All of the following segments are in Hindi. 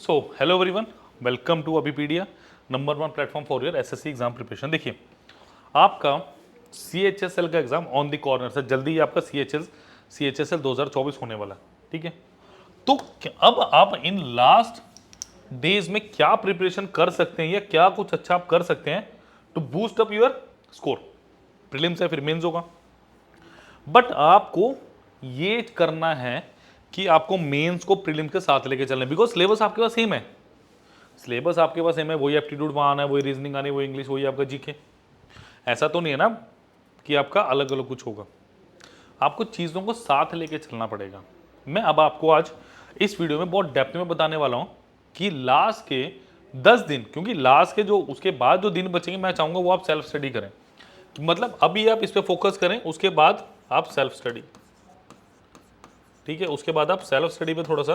So hello everyone, welcome to Abhipedia, number 1 platform for your SSC exam preparation. देखिए, आपका सीएचएसएल का एग्जाम ऑन द कॉर्नर से जल्दी ही आपका सीएचएसएल 2024 होने वाला है। ठीक है, तो अब आप इन लास्ट डेज में क्या प्रिपरेशन कर सकते हैं या क्या कुछ अच्छा आप कर सकते हैं to boost up your score. Prelims है, फिर मेंस होगा, बट आपको ये करना है कि आपको मेंस को प्रीलिम्स के साथ लेके चलना है, बिकॉज सिलेबस आपके पास सेम है। सिलेबस आपके पास सेम है, वही एप्टीट्यूड वहाँ आना है, वही रीजनिंग आनी है, वही इंग्लिश, वही आपका जीके। ऐसा तो नहीं है ना कि आपका अलग अलग कुछ होगा। आपको चीज़ों को साथ लेके चलना पड़ेगा। मैं अब आपको आज इस वीडियो में बहुत डेप्थ में बताने वाला हूँ कि लास्ट के 10 दिन, क्योंकि लास्ट के जो उसके बाद जो दिन बचेंगे मैं चाहूँगा वो आप सेल्फ स्टडी करें। मतलब अभी आप इस पर फोकस करें, उसके बाद आप सेल्फ स्टडी, ठीक है, उसके बाद आप सेल्फ स्टडी पे थोड़ा सा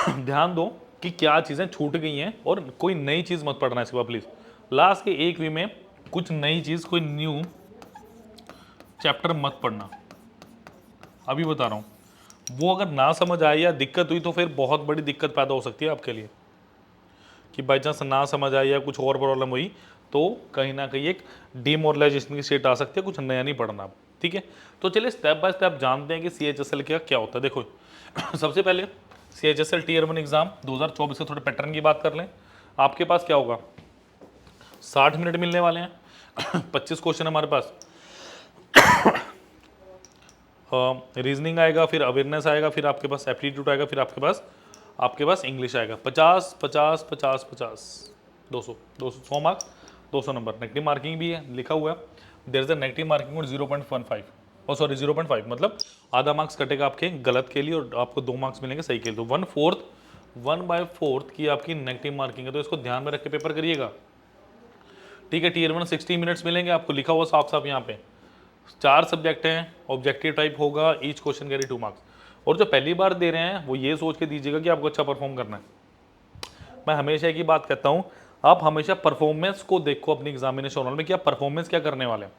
ध्यान दो कि क्या चीज़ें छूट गई हैं और कोई नई चीज़ मत पढ़ना इसके बाद प्लीज़। लास्ट के एक वीक में कुछ नई चीज़, कोई न्यू चैप्टर मत पढ़ना, अभी बता रहा हूँ। वो अगर ना समझ आए या दिक्कत हुई तो फिर बहुत बड़ी दिक्कत पैदा हो सकती है आपके लिए, कि बाई चांस ना समझ आए या कुछ और प्रॉब्लम हुई तो कहीं ना कहीं एक डिमोरलाइजेशन की स्टेट आ सकती है, कुछ नया नहीं पढ़ना आप। ठीक है, तो चलिए स्टेप बाय स्टेप जानते हैं कि सीएचएसएल का क्या होता है। देखो सबसे पहले सीएचएसएल टीयर 1 एग्जाम 2024 के थोड़े पैटर्न की बात कर लें। आपके पास क्या होगा, 60 मिनट मिलने वाले हैं 25 क्वेश्चन हमारे पास। रीजनिंग आएगा, फिर अवेयरनेस आएगा, फिर आपके पास एप्टीट्यूड आएगा, फिर आपके पास इंग्लिश आएगा। 50 50 50 50 200 200 100 मार्क्स, 200 नंबर। नेगेटिव मार्किंग भी है, लिखा हुआ है there is a negative marking और 0.15 और सॉरी 0.5, मतलब आधा मार्क्स कटेगा आपके गलत के लिए और आपको 2 मार्क्स मिलेंगे सही के लिए। तो 1/4 की आपकी नेगेटिव मार्किंग है, तो इसको ध्यान में रख के पेपर करिएगा। ठीक है, टीयर 1 60 मिनट्स मिलेंगे आपको, लिखा हुआ साफ साफ यहाँ पे। 4 सब्जेक्ट हैं, ऑब्जेक्टिव टाइप होगा, ईच क्वेश्चन कैरी 2 मार्क्स। और जो पहली बार दे रहे हैं वो ये सोच के दीजिएगा कि आपको अच्छा परफॉर्म करना है। मैं हमेशा एक ही बात कहता हूँ, आप हमेशा परफॉर्मेंस को देखो अपनी एग्जामिनेशन हॉल में कि आप परफॉर्मेंस क्या करने वाले हैं।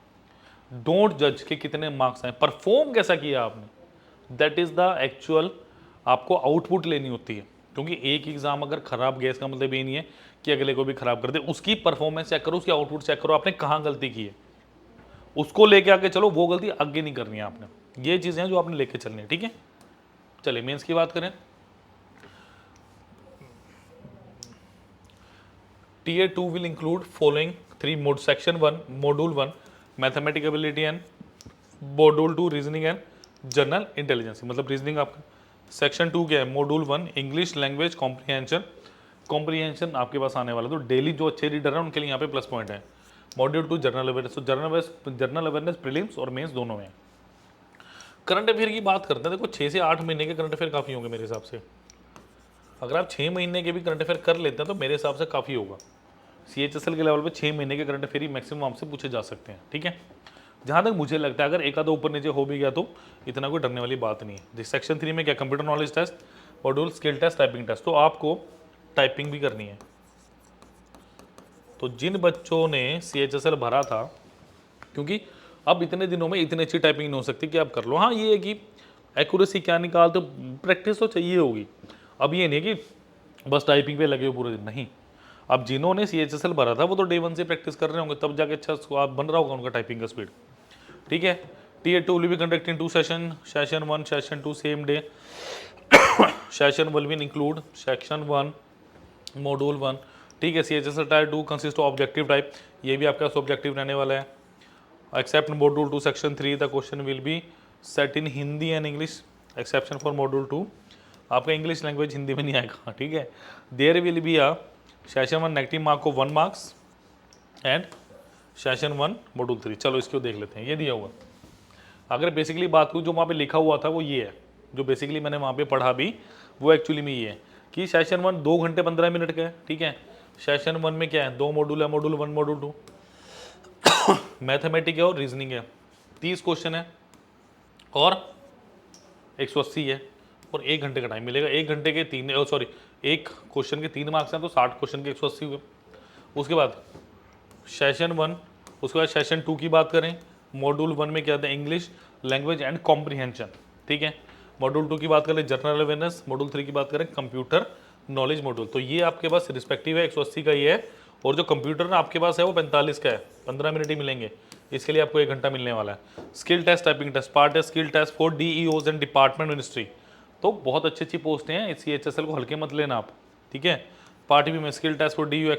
डोंट जज के कितने मार्क्स हैं, परफॉर्म कैसा किया आपने, दैट इज द एक्चुअल आपको आउटपुट लेनी होती है। क्योंकि एक एग्जाम अगर खराब गया इसका मतलब ये नहीं है कि अगले को भी खराब कर दे। उसकी परफॉर्मेंस चेक करो, उसकी आउटपुट चेक करो, आपने कहाँ गलती की है, उसको लेके आके चलो, वो गलती आगे नहीं करनी है आपने। ये चीजें हैं जो आपने लेके चलनी है। ठीक है, चलिए मेंस की बात करें। Tier 2 will include following 3 mode. Section 1 module 1 mathematic ability and module 2 reasoning and general intelligence. मतलब रीजनिंग आपका। सेक्शन 2 क्या है, मॉड्यूल 1 इंग्लिश लैंग्वेज कॉम्प्रीहेंशन आपके पास आने वाला। तो डेली जो अच्छे रीडर हैं उनके लिए यहाँ पे प्लस पॉइंट है। मॉड्यूल 2 जनरल अवेयरनेस, तो जनरल अवेयरनेस प्रीलिम्स और मेंस दोनों में। करंट अफेयर की बात करते हैं, देखो 6 से 8 महीने के करंट अफेयर काफ़ी होंगे मेरे हिसाब से। अगर आप 6 महीने के भी करंट अफेयर कर लेते हैं तो मेरे हिसाब से काफ़ी होगा। सीएचएसएल के लेवल पे 6 महीने के करंट अफेयर ही मैक्सिमम आपसे पूछे जा सकते हैं। ठीक है, जहाँ तक मुझे लगता है अगर एक आधा ऊपर नीचे हो भी गया तो इतना कोई डरने वाली बात नहीं है। सेक्शन 3 में क्या, computer knowledge test, module skill test, typing test. तो आपको टाइपिंग भी करनी है। तो जिन बच्चों ने सीएचएसएल भरा था, क्योंकि अब इतने दिनों में इतनी अच्छी टाइपिंग नहीं हो सकती कि आप कर लो। हाँ ये है कि एक्यूरेसी क्या निकालते हो, प्रैक्टिस तो चाहिए होगी। अब ये नहीं है कि बस टाइपिंग पे लगे हो पूरे दिन, नहीं। अब जिन्होंने सीएचएसएल भरा था वो तो डे 1 से प्रैक्टिस कर रहे होंगे, तब जाके अच्छा आप बन रहा होगा उनका टाइपिंग का स्पीड। ठीक है, tier 2 will be conducting 2 session, session 1 session 2 same day. Session will be include section 1 module 1। ठीक है, CHSL tier 2 consist of objective type, ये भी आपका ऑब्जेक्टिव रहने वाला है। Except module 2 section 3 the question will be set in Hindi and English, exception for module 2 आपका इंग्लिश लैंग्वेज हिंदी में नहीं आएगा। ठीक है, there will be a session 1 negative mark को 1 मार्क्स एंड सेशन 1 मॉड्यूल 3। चलो इसको देख लेते हैं, ये दिया हुआ। अगर बेसिकली बात करूँ जो वहाँ पे लिखा हुआ था वो ये है, जो बेसिकली मैंने वहाँ पे पढ़ा भी वो एक्चुअली में ये है कि सेशन 1 2 घंटे 15 मिनट का है। ठीक है, सेशन 1 में क्या है, 2 मॉड्यूल है, मॉड्यूल 1 मॉड्यूल 2 मैथमेटिक है और रीजनिंग है। 30 क्वेश्चन है और 180 है और 1 घंटे का टाइम मिलेगा। 1 घंटे के 3 सॉरी 1 क्वेश्चन के 3 मार्क्स हैं, तो 60 क्वेश्चन के 180 हुए। उसके बाद सेशन 1, उसके बाद सेशन 2 की बात करें, मॉड्यूल 1 में क्या था, इंग्लिश लैंग्वेज एंड कॉम्प्रीहेंशन। ठीक है, मॉड्यूल 2 की बात करें जनरल अवेयरनेस, मॉड्यूल 3 की बात करें कंप्यूटर नॉलेज मॉड्यूल, तो ये आपके पास रिस्पेक्टिव है 180 का ये है, और जो कंप्यूटर ना आपके पास है वो 45 का है, 15 मिनट ही मिलेंगे, इसके लिए आपको 1 घंटा मिलने वाला है। Skill test, typing test, part है skill test for DEOs and department ministry, तो बहुत अच्छी अच्छी पोस्टें हैं, इस CHSL को हल्के मत लेना आप, ठीक है। पार्ट बी में skill test for DU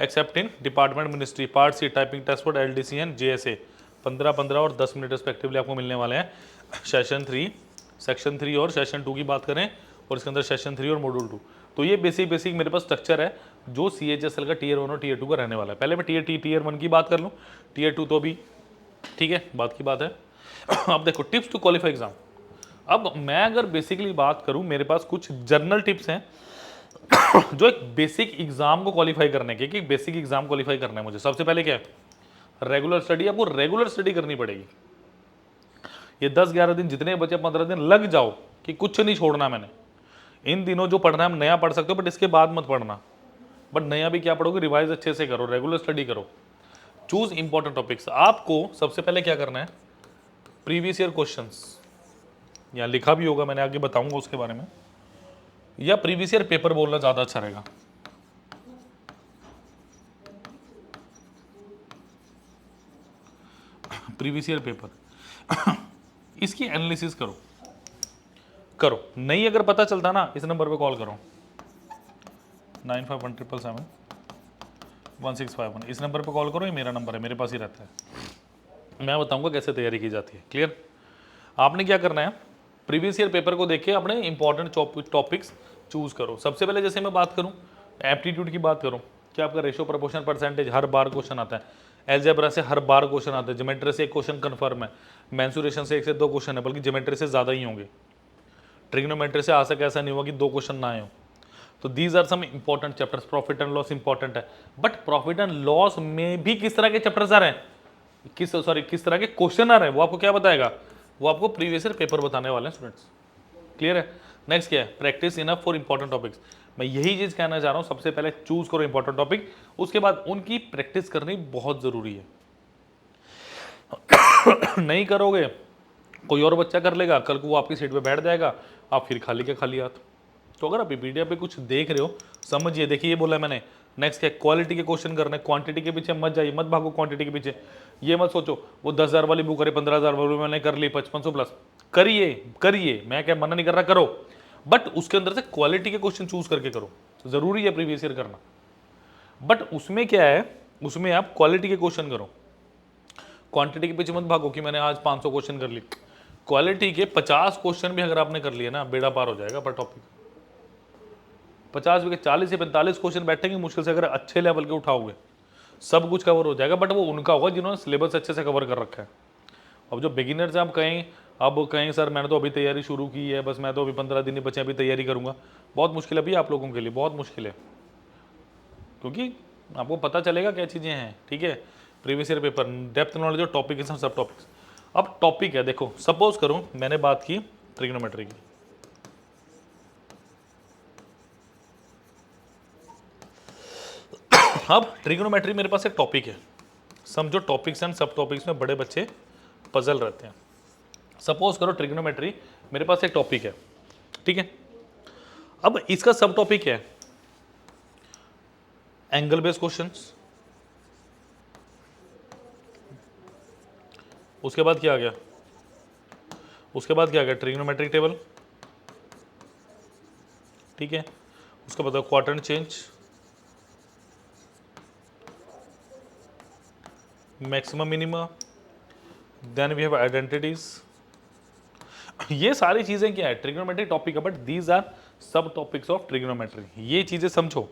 except in department ministry, part C typing test for LDC and JSA, 15 और 10 मिनट रिस्पेक्टिवली आपको मिलने वाले हैं। सेक्शन 3 और सेशन 2 की बात करें, और इसके अंदर सेशन 3 और मॉड्यूल 2, तो ये बेसिक मेरे पास स्ट्रक्चर है जो CHSL का Tier 1 और Tier 2 का रहने वाला है। पहले मैं Tier 1 की बात कर लूँ, Tier 2 तो अभी ठीक है बात की बात है। अब देखो टिप्स टू क्वालिफाई एग्जाम, अब मैं अगर बेसिकली बात करूं, मेरे पास कुछ जर्नल टिप्स हैं जो एक बेसिक एग्जाम को क्वालिफाई करने के, कि बेसिक एग्जाम क्वालिफाई करना है मुझे। सबसे पहले क्या है, रेगुलर स्टडी, आपको रेगुलर स्टडी करनी पड़ेगी। ये 10-11 दिन जितने बचे 15 दिन लग जाओ कि कुछ नहीं छोड़ना मैंने। इन दिनों जो पढ़ना है नया पढ़ सकते हो, बट इसके बाद मत पढ़ना, बट नया भी क्या पढ़ोगे, रिवाइज अच्छे से करो, रेगुलर स्टडी करो। चूज इंपॉर्टेंट टॉपिक्स, आपको सबसे पहले क्या करना है, प्रीवियस ईयर क्वेश्चंस, यहाँ लिखा भी होगा, मैंने आगे बताऊंगा उसके बारे में, या प्रीवियस ईयर पेपर बोलना ज्यादा अच्छा रहेगा। प्रीवियस ईयर पेपर इसकी एनालिसिस करो। नहीं अगर पता चलता ना, इस नंबर पे कॉल करो, 9517771651, इस नंबर पे कॉल करो, ये मेरा नंबर है, मेरे पास ही रहता है, मैं बताऊंगा कैसे तैयारी की जाती है। क्लियर। आपने क्या करना है, प्रीवियस ईयर पेपर को देख के अपने इंपॉर्टेंट टॉपिक्स चूज करो। सबसे पहले जैसे मैं बात करूं एप्टीट्यूड की बात करूं, कि आपका रेशियो प्रोपोर्शन परसेंटेज हर बार क्वेश्चन आता है, एलजेब्रा से हर बार क्वेश्चन आता है, ज्योमेट्री से 1 क्वेश्चन कन्फर्म है, मेंसुरेशन से 1 से 2 क्वेश्चन है, बल्कि ज्योमेट्री से ज़्यादा ही होंगे, ट्रिग्नोमेट्री से आ सके ऐसा नहीं होगा कि 2 क्वेश्चन ना आए हो। तो these are some important chapters. Profit and loss important है, बट प्रॉफिट एंड लॉस में भी किस तरह के चैप्टर्स आ रहे हैं, किस तरह के क्वेश्चन आ रहे हैं, वो आपको क्या बताएगा, वो आपको प्रीवियस ईयर पेपर बताने वाले हैं स्टूडेंट्स। क्लियर है। नेक्स्ट क्या है, practice enough for important topics. मैं यही चीज कहना चाह रहा हूं, सबसे पहले चूज करो इंपॉर्टेंट टॉपिक, उसके बाद उनकी प्रैक्टिस करनी बहुत जरूरी है। नहीं करोगे कोई और बच्चा कर लेगा, कल को वो आपकी सीट पे बैठ जाएगा, आप फिर खाली के खाली हाथ। तो अगर आप पीडीएफ पे कुछ देख रहे हो, समझिए, देखिए ये बोला मैंने। नेक्स्ट क्या, क्वालिटी के क्वेश्चन करने, क्वांटिटी के पीछे मत जाइए, मत भागो क्वांटिटी के पीछे। ये मत सोचो वो 10,000 वाली बुक करे 15,000 वाली मैंने कर ली 5500 प्लस, करिए, मैं क्या मना नहीं कर रहा, करो, बट उसके अंदर से क्वालिटी के क्वेश्चन चूज करके करो। जरूरी है प्रीवियस ईयर करना, बट उसमें क्या है, उसमें आप क्वालिटी के क्वेश्चन करो, क्वांटिटी के पीछे मत भागो कि मैंने आज 500 क्वेश्चन कर ली। क्वालिटी के 50 क्वेश्चन भी अगर आपने कर लिए ना, बेड़ा पार हो जाएगा पर टॉपिक। 50 के 40 से 45 क्वेश्चन बैठेंगे मुश्किल से, अगर अच्छे लेवल के उठाओगे सब कुछ कवर हो जाएगा, बट वो उनका होगा जिन्होंने सिलेबस अच्छे से कवर कर रखा है। अब जो बिगिनर्स हैं, अब कहें सर मैंने तो अभी तैयारी शुरू की है, बस मैं तो अभी 15 दिन ही बचे अभी तैयारी करूंगा, बहुत मुश्किल है अभी आप लोगों के लिए, बहुत मुश्किल है, क्योंकि आपको पता चलेगा क्या चीज़ें हैं। ठीक है, previous year paper, depth knowledge और टॉपिक है, सब टॉपिक्स। अब टॉपिक है, देखो सपोज करूं मैंने बात की ट्रिग्नोमेट्री की, अब ट्रिग्नोमेट्री मेरे पास एक टॉपिक है, समझो टॉपिक्स एंड सब टॉपिक्स में बड़े बच्चे पजल रहते हैं। सपोज करो ट्रिग्नोमेट्री मेरे पास एक टॉपिक है, ठीक है, अब इसका सब टॉपिक है एंगल बेस्ड क्वेश्चंस, उसके बाद क्या आ गया, ट्रिग्नोमेट्रिक टेबल, ठीक है, उसके बाद quadrant change, maximum minima, then we have identities. ये सारी चीजें क्या है, ट्रिग्नोमेट्रिक टॉपिक है, but these are subtopics of trigonometry. ये चीजें समझो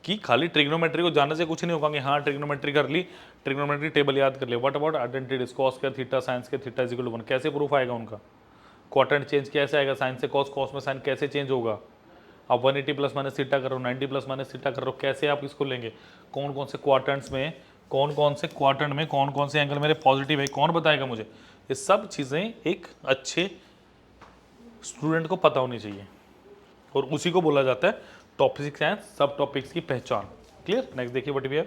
कि खाली ट्रिग्नोमेट्री को जानने से कुछ नहीं होगा कि हाँ ट्रिग्नोमेट्री कर ली, ट्रिग्नोमेट्री टेबल याद कर लिया, व्हाट अबाउट आइडेंटिटीज, कॉस के थीटा, साइंस के थीटा इज इक्वल टू 1, कैसे प्रूफ आएगा उनका, क्वाड्रेंट चेंज कैसे आएगा, साइंस से कॉस, कॉस में साइन कैसे चेंज होगा, आप 180 प्लस माइनस थीटा करो, 90 प्लस माइनस थीटा करो, कैसे आप इसको लेंगे, कौन कौन से क्वाड्रेंट्स में, कौन कौन से एंगल मेरे पॉजिटिव है, कौन बताएगा मुझे। ये सब चीज़ें एक अच्छे स्टूडेंट को पता होनी चाहिए, और उसी को बोला जाता है टॉपिक्स एंड सब टॉपिक्स की पहचान। क्लियर। नेक्स्ट देखिए what we have,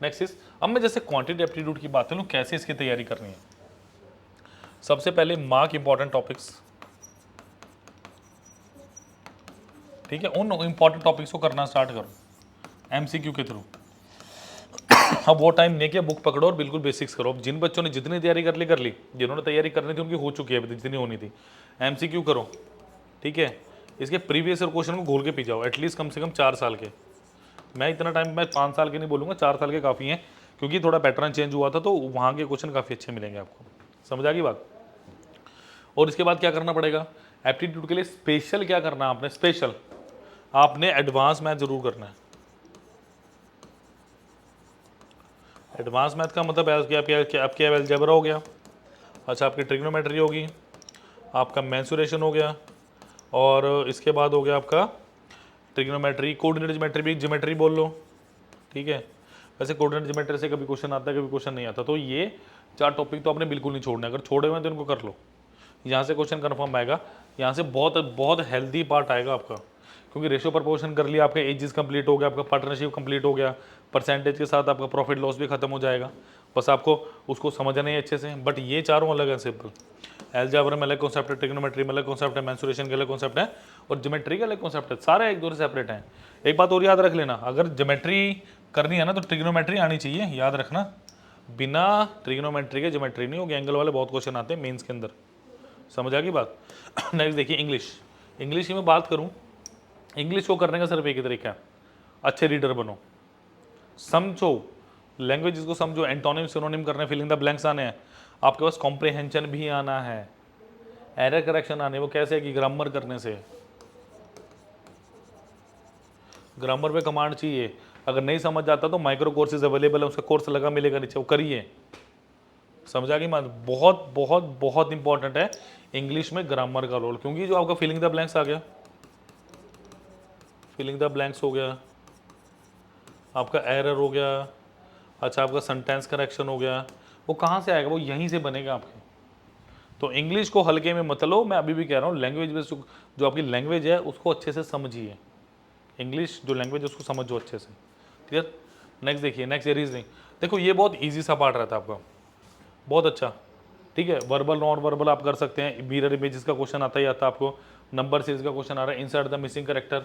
next is, अब मैं जैसे क्वांटिटी एप्टीट्यूड की बात करूं, कैसे इसकी तैयारी करनी है। सबसे पहले मार्क इंपॉर्टेंट टॉपिक्स, ठीक है, उन इंपॉर्टेंट टॉपिक्स को करना स्टार्ट करो एमसीक्यू के थ्रू। अब वो टाइम नहीं कि बुक पकड़ो और बिल्कुल बेसिक्स करो। अब जिन बच्चों ने जितनी तैयारी कर ली, जिन्होंने तैयारी करनी थी उनकी हो चुकी है अभी जितनी होनी थी। एमसीक्यू करो, ठीक है, इसके प्रीवियस ईयर क्वेश्चन को घोल के पी जाओ, एटलीस्ट कम से कम 4 साल के। मैं इतना टाइम, मैं 5 साल के नहीं बोलूँगा, 4 साल के काफ़ी हैं, क्योंकि थोड़ा पैटर्न चेंज हुआ था तो वहाँ के क्वेश्चन काफ़ी अच्छे मिलेंगे आपको। समझ आ गई बात। और इसके बाद क्या करना पड़ेगा, एप्टीट्यूड के लिए स्पेशल क्या करना है आपने, स्पेशल आपने एडवांस मैथ जरूर करना है। एडवांस मैथ का मतलब आपकी अलजेब्रा हो गया, अच्छा आपकी ट्रिग्नोमेट्री होगी, आपका मेंसुरेशन हो गया, और इसके बाद हो गया आपका ट्रिग्नोमेट्री, कोऑर्डिनेट ज्योमेट्री भी ज्योमेट्री बोल लो, ठीक है। वैसे कोऑर्डिनेट ज्योमेट्री से कभी क्वेश्चन आता है, कभी क्वेश्चन नहीं आता, तो ये 4 टॉपिक तो आपने बिल्कुल नहीं छोड़ना। अगर छोड़े हुए हैं तो इनको कर लो, यहाँ से क्वेश्चन कन्फर्म आएगा, यहाँ से बहुत बहुत हेल्दी पार्ट आएगा आपका, क्योंकि रेशियो प्रपोर्शन कर लिया, आपका एजेस कंप्लीट हो गया, आपका पार्टनरशिप कंप्लीट हो गया, परसेंटेज के साथ आपका प्रॉफिट लॉस भी खत्म हो जाएगा। बस आपको उसको समझना ही अच्छे से। बट ये चारों अलग है, सिंपल। अलजेब्रा में अलग कॉन्सेप्ट है, ट्रिग्नोमेट्री में अलग कॉन्सेप्ट है, मेंसुरेशन के अलग कॉन्सेप्ट है, और ज्योमेट्री के अलग कॉन्सेप्ट है, सारे एक दूसरे सेपरेट हैं। एक बात और याद रख लेना, अगर ज्योमेट्री करनी है ना तो ट्रिग्नोमेट्री आनी चाहिए, याद रखना। बिना ट्रिग्नोमेट्री के ज्योमेट्री नहीं होगी। एंगल वाले बहुत क्वेश्चन आते हैं मेंस के अंदर। समझ आ गई बात। नेक्स्ट देखिए इंग्लिश। इंग्लिश की मैं बात करूं, इंग्लिश को करने का सिर्फ एक ही तरीका है, अच्छे रीडर बनो, समझो लैंग्वेज को, समझो, एंटोनिम सिनोनिम करने, फिलिंग द ब्लैंक्स आने हैं, आपके पास कॉम्प्रिहेंशन भी आना है, एरर करेक्शन आने। वो कैसे है कि ग्रामर करने से, ग्रामर पे कमांड चाहिए। अगर नहीं समझ आता तो माइक्रो कोर्सेज अवेलेबल है, उसका कोर्स लगा मिलेगा नीचे, वो करिए। समझा कि मत, बहुत बहुत बहुत इंपॉर्टेंट है इंग्लिश में ग्रामर का रोल, क्योंकि जो आपका फिलिंग द ब्लैंक्स आ गया, फिलिंग द ब्लैंक्स हो गया, आपका एरर हो गया, अच्छा आपका सेंटेंस करेक्शन हो गया, वो कहाँ से आएगा, वो यहीं से बनेगा आपके। तो इंग्लिश को हल्के में मत लो, मैं अभी भी कह रहा हूँ लैंग्वेज बेस्ड जो आपकी लैंग्वेज है उसको अच्छे से समझिए। इंग्लिश जो लैंग्वेज है उसको समझो अच्छे से, क्लियर। नेक्स्ट देखिए, नेक्स्ट ये रीजनिंग। देखो ये बहुत ईजी सा पार्ट रहता है आपका, बहुत अच्छा, ठीक है। वर्बल नॉन वर्बल आप कर सकते हैं, मिरर इमेजेस का क्वेश्चन आता ही आता है आपको, नंबर सीरीज का क्वेश्चन आ रहा है, इंसर्ट द मिसिंग करेक्टर,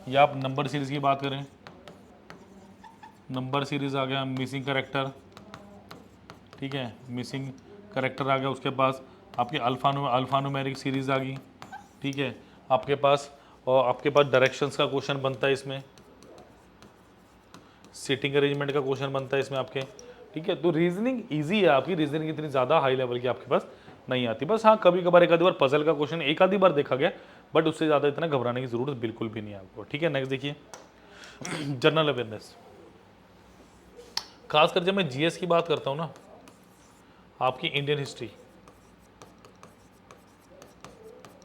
या आप नंबर सीरीज की बात करें, नंबर सीरीज आ गया, मिसिंग करेक्टर, ठीक है, मिसिंग करेक्टर आ गया। उसके पास आपकी अल्फानुमेरिक सीरीज आ गई, ठीक है आपके पास, और आपके पास डायरेक्शंस का क्वेश्चन बनता है इसमें, सीटिंग अरेंजमेंट का क्वेश्चन बनता है इसमें आपके, ठीक है। तो रीजनिंग इजी है आपकी, रीजनिंग इतनी ज़्यादा हाई लेवल की आपके पास नहीं आती। बस हाँ कभी कभार एक आधी बार पजल का क्वेश्चन एक आधी बार देखा गया, बट उससे ज़्यादा इतना घबराने की जरूरत बिल्कुल भी नहीं है आपको, ठीक है। नेक्स्ट देखिए जनरल अवेयरनेस। खासकर जब मैं जीएस की बात करता हूँ ना, आपकी इंडियन हिस्ट्री,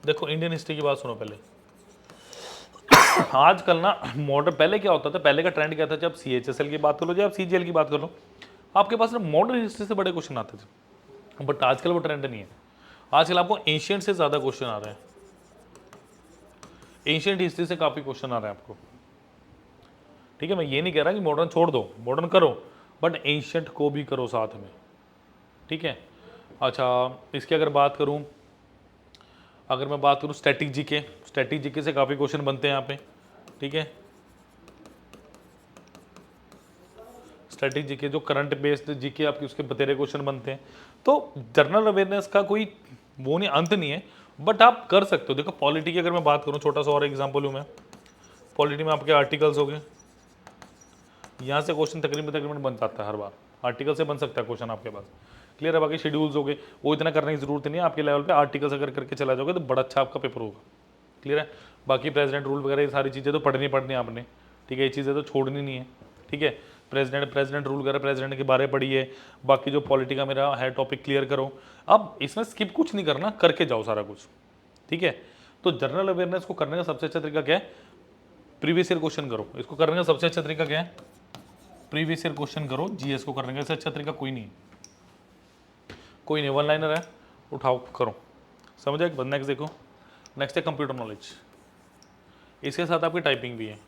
देखो इंडियन हिस्ट्री की बात सुनो पहले। आजकल ना मॉडर्न, पहले क्या होता था, पहले का ट्रेंड क्या था, जब सीएचएसएल की बात कर लो या आप सीजीएल की बात कर लो, आपके पास ना मॉडर्न हिस्ट्री से बड़े क्वेश्चन आते थे। बट आजकल वो ट्रेंड नहीं है, आजकल आपको एशियंट से ज़्यादा क्वेश्चन आ रहे हैं, एशियंट हिस्ट्री से काफ़ी क्वेश्चन आ रहे हैं आपको, ठीक है। मैं ये नहीं कह रहा कि मॉडर्न छोड़ दो, मॉडर्न करो, बट एशियंट को भी करो साथ में, ठीक है। अच्छा इसकी अगर बात करूँ, अगर मैं बात करूँ स्टैटिक जीके से काफ़ी क्वेश्चन बनते हैं यहाँ पे, ठीक है। स्टैटिक जीके जो करंट बेस्ड जीके आपकी, उसके बतेरे क्वेश्चन बनते हैं। तो जनरल अवेयरनेस का कोई वो नहीं, अंत नहीं है, बट आप कर सकते हो। देखो पॉलिटी की अगर मैं बात करूँ, छोटा सा और एग्जाम्पल हूँ मैं, पॉलिटी में आपके आर्टिकल्स हो गए, यहाँ से क्वेश्चन तकरीबन बन जाता है हर बार, आर्टिकल से बन सकता है क्वेश्चन आपके पास, क्लियर है। बाकी शेड्यूल्स हो गए, वो इतना करने की जरूरत नहीं है आपके लेवल पे, आर्टिकल्स अगर करके चला जाओगे तो बड़ा अच्छा आपका पेपर होगा, क्लियर है। बाकी प्रेसिडेंट रूल वगैरह ये सारी चीज़ें तो पढ़नी आपने, ठीक है, ये चीज़ें तो छोड़नी नहीं है, ठीक है। प्रेसिडेंट रूल वगैरह, प्रेसिडेंट के बारे पढ़िए, बाकी जो पॉलिटी का मेरा है टॉपिक क्लियर करो। अब इसमें स्किप कुछ नहीं करना, करके जाओ सारा कुछ, ठीक है। तो जनरल अवेयरनेस को करने का सबसे अच्छा तरीका क्या है, प्रीवियस ईयर क्वेश्चन करो। इसको करने का सबसे अच्छा तरीका क्या है, प्रीवियस ईयर क्वेश्चन करो। जीएस को करने का इससे अच्छा तरीका कोई नहीं, कोई नहीं। वन लाइनर है, उठाओ करो, समझे। नेक्स्ट देखो, नेक्स्ट है कंप्यूटर नॉलेज, इसके साथ आपकी टाइपिंग भी है।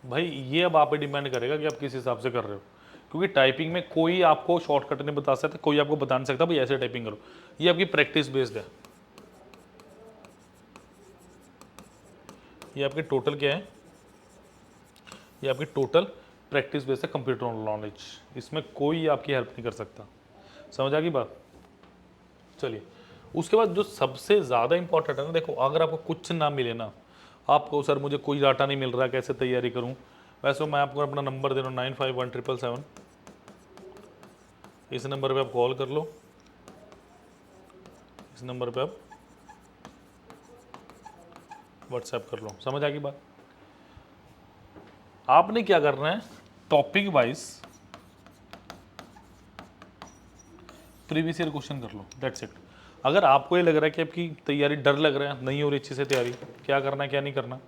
भाई ये अब आप पे डिपेंड करेगा कि आप किस हिसाब से कर रहे हो, क्योंकि टाइपिंग में कोई आपको शॉर्टकट नहीं बता सकता, कोई आपको बता नहीं सकता भाई ऐसे टाइपिंग करो, ये आपकी प्रैक्टिस बेस्ड है। ये आपके टोटल क्या है, ये आपकी टोटल प्रैक्टिस बेस्ड है कंप्यूटर नॉलेज, इसमें कोई आपकी हेल्प नहीं कर सकता। समझ आ गई बात। चलिए उसके बाद जो सबसे ज़्यादा इंपॉर्टेंट है ना, देखो अगर आपको कुछ ना मिले ना, आपको सर मुझे कोई डाटा नहीं मिल रहा कैसे तैयारी करूं, वैसे मैं आपको अपना नंबर दे रहा हूँ 951777, इस नंबर पे आप कॉल कर लो, इस नंबर पे आप व्हाट्सएप कर लो। समझ आ गई बात। आपने क्या करना है, topic wise previous year question कर लो, दैट्स इट। अगर आपको ये लग रहा है कि आपकी तैयारी डर लग रहा है, नहीं हो रही अच्छे से तैयारी, क्या करना है क्या नहीं करना,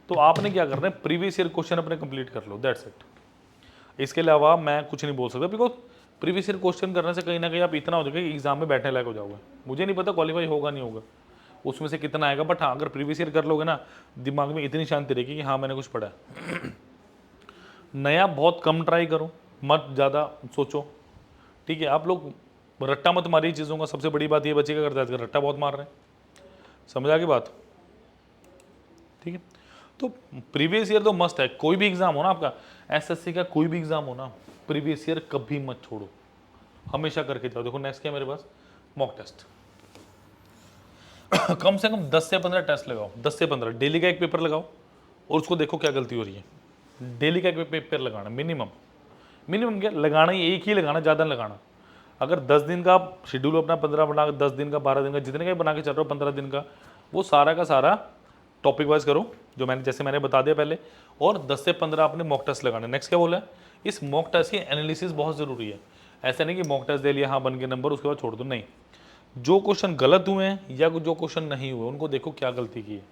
तो आपने क्या करना है, प्रीवियस ईयर क्वेश्चन अपने कंप्लीट कर लो, दैट्स इट। इसके अलावा मैं कुछ नहीं बोल सकता, बिकॉज प्रीवियस ईयर क्वेश्चन करने से कहीं ना कहीं आप इतना हो जाएगा कि एग्जाम में बैठने लायक हो जाओगे। मुझे नहीं पता क्वालिफाई होगा नहीं होगा उसमें से कितना आएगा, बट हाँ अगर प्रीवियस ईयर कर लोगे ना, दिमाग में इतनी शांति रहेगी कि हाँ मैंने कुछ पढ़ा है। नया बहुत कम ट्राई करो, मत ज़्यादा सोचो, ठीक है। आप लोग रट्टा मत मारिए चीज़ों का, सबसे बड़ी बात ये बच्चे क्या करता है, रट्टा बहुत मार रहे हैं। समझ आ गई बात, ठीक है। तो प्रीवियस ईयर तो मस्ट है, कोई भी एग्जाम हो ना आपका, एसएससी का कोई भी एग्जाम हो ना, प्रीवियस ईयर कभी मत छोड़ो, हमेशा करके जाओ। देखो नेक्स्ट क्या है मेरे पास, मॉक टेस्ट। कम से कम 10 से 15 टेस्ट लगाओ, 10 से 15 डेली का एक पेपर लगाओ और उसको देखो क्या गलती हो रही है। डेली का एक पेपर लगाना मिनिमम, मिनिमम क्या लगाना, ही एक ही लगाना, ज़्यादा नहीं लगाना। अगर 10 दिन का आप शेड्यूल अपना 15 बना, 10 दिन का 12 दिन का जितने का बना के चल रहे हो 15 दिन का, वो सारा का सारा टॉपिक वाइज करो जो मैंने जैसे मैंने बता दिया पहले, और 10 से 15 आपने मॉक टेस्ट लगाने। नेक्स्ट क्या बोला है, इस मॉक टेस्ट की एनालिसिस बहुत ज़रूरी है। ऐसा नहीं कि मॉक टेस्ट दे लिया हाँ बन के नंबर उसके बाद छोड़ दो, नहीं। जो क्वेश्चन गलत हुए हैं या जो क्वेश्चन नहीं हुए उनको देखो क्या गलती की है,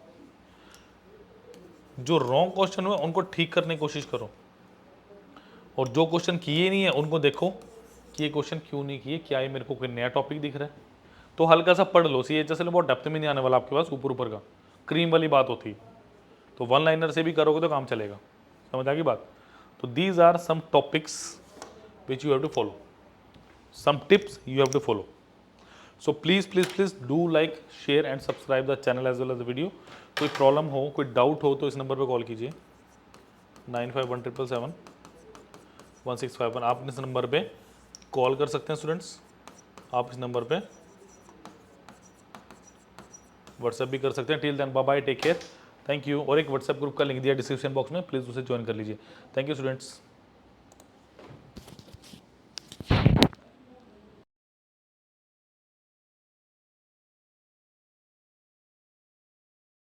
जो रॉन्ग क्वेश्चन हुए उनको ठीक करने की कोशिश करो, और जो क्वेश्चन किए नहीं है उनको देखो कि ये क्वेश्चन क्यों नहीं किए, क्या ये मेरे को कोई नया टॉपिक दिख रहा है, तो हल्का सा पढ़ लो। सी एच एस बहुत डेप्थ में नहीं आने वाला आपके पास, ऊपर ऊपर का क्रीम वाली बात होती, तो वन लाइनर से भी करोगे तो काम चलेगा। समझ आ गई बात। तो these are some topics which you have to follow, some tips you have to follow. So please do like share and subscribe the channel as well as the video. कोई प्रॉब्लम हो, कोई डाउट हो तो इस नंबर पर कॉल कीजिए 9517771651। आप इस नंबर पे कॉल कर सकते हैं स्टूडेंट्स, आप इस नंबर पे व्हाट्सएप भी कर सकते हैं। Till then bye bye, take care, thank you. और एक व्हाट्सएप ग्रुप का लिंक दिया डिस्क्रिप्शन बॉक्स में, प्लीज़ उसे ज्वाइन कर लीजिए। Thank you students.